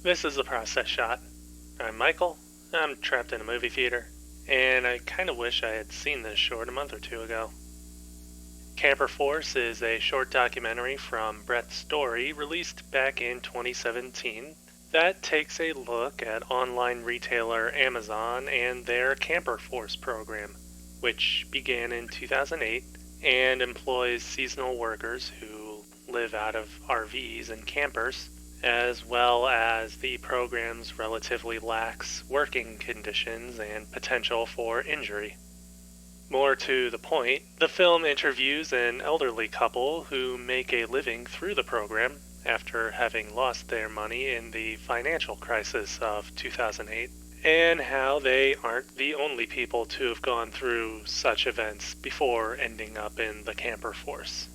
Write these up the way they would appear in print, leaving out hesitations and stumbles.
This is the process shot. I'm Michael. I'm trapped in a movie theater, and I kind of wish I had seen this short a month or two ago. CamperForce is a short documentary from Brett Story released back in 2017 that takes a look at online retailer Amazon and their CamperForce program, which began in 2008 and employs seasonal workers who live out of RVs and campers, as well as the program's relatively lax working conditions and potential for injury. More to the point, the film interviews an elderly couple who make a living through the program after having lost their money in the financial crisis of 2008, and how they aren't the only people to have gone through such events before ending up in the CamperForce.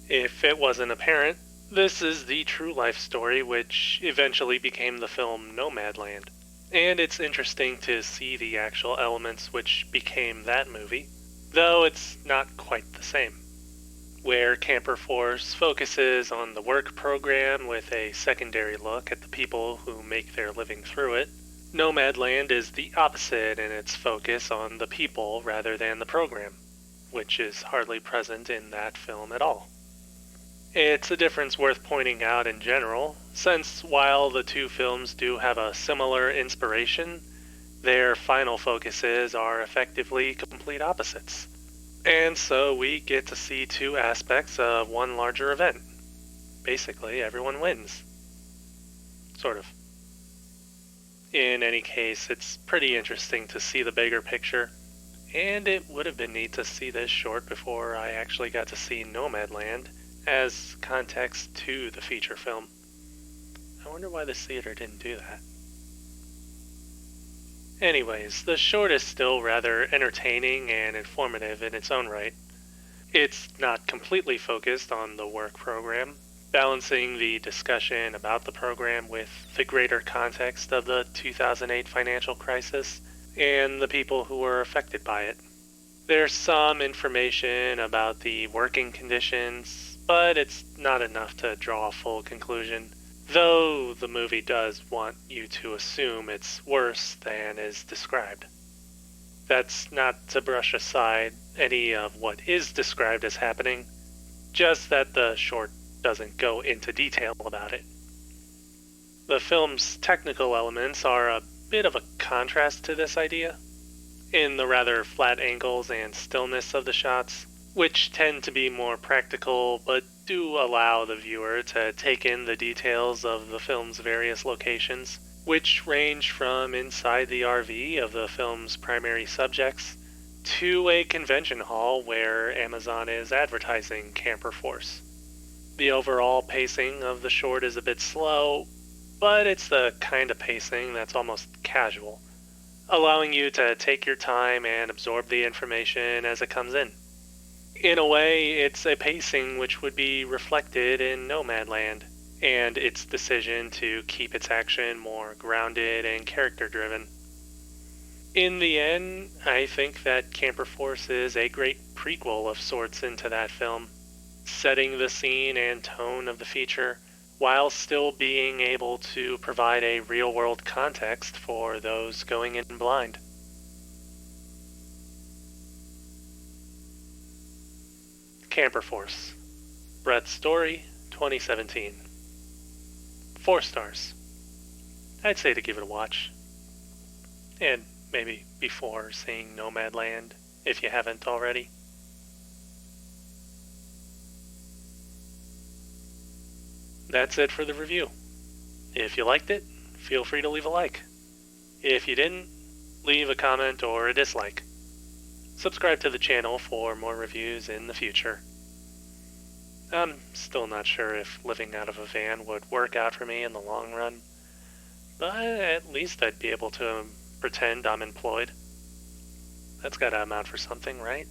If it wasn't apparent, this is the true life story which eventually became the film Nomadland, and it's interesting to see the actual elements which became that movie, though it's not quite the same. Where CamperForce focuses on the work program with a secondary look at the people who make their living through it, Nomadland is the opposite in its focus on the people rather than the program, which is hardly present in that film at all. It's a difference worth pointing out in general, since while the two films do have a similar inspiration, their final focuses are effectively complete opposites. And so we get to see two aspects of one larger event. Basically, everyone wins. Sort of. In any case, it's pretty interesting to see the bigger picture, and it would have been neat to see this short before I actually got to see Nomadland as context to the feature film. I wonder why this theater didn't do that. Anyways, the short is still rather entertaining and informative in its own right. It's not completely focused on the work program, balancing the discussion about the program with the greater context of the 2008 financial crisis and the people who were affected by it. There's some information about the working conditions, but it's not enough to draw a full conclusion, though the movie does want you to assume it's worse than is described. That's not to brush aside any of what is described as happening, just that the short doesn't go into detail about it. The film's technical elements are a bit of a contrast to this idea, in the rather flat angles and stillness of the shots, which tend to be more practical but do allow the viewer to take in the details of the film's various locations, which range from inside the RV of the film's primary subjects to a convention hall where Amazon is advertising CamperForce. The overall pacing of the short is a bit slow, but it's the kind of pacing that's almost casual, allowing you to take your time and absorb the information as it comes in. In a way, it's a pacing which would be reflected in Nomadland, and its decision to keep its action more grounded and character-driven. In the end, I think that CamperForce is a great prequel of sorts into that film, setting the scene and tone of the feature, while still being able to provide a real-world context for those going in blind. CamperForce. Brett Story, 2017. 4 stars. I'd say to give it a watch. And maybe before seeing Nomadland, if you haven't already. That's it for the review. If you liked it, feel free to leave a like. If you didn't, leave a comment or a dislike. Subscribe to the channel for more reviews in the future. I'm still not sure if living out of a van would work out for me in the long run, but at least I'd be able to pretend I'm employed. That's gotta amount for something, right?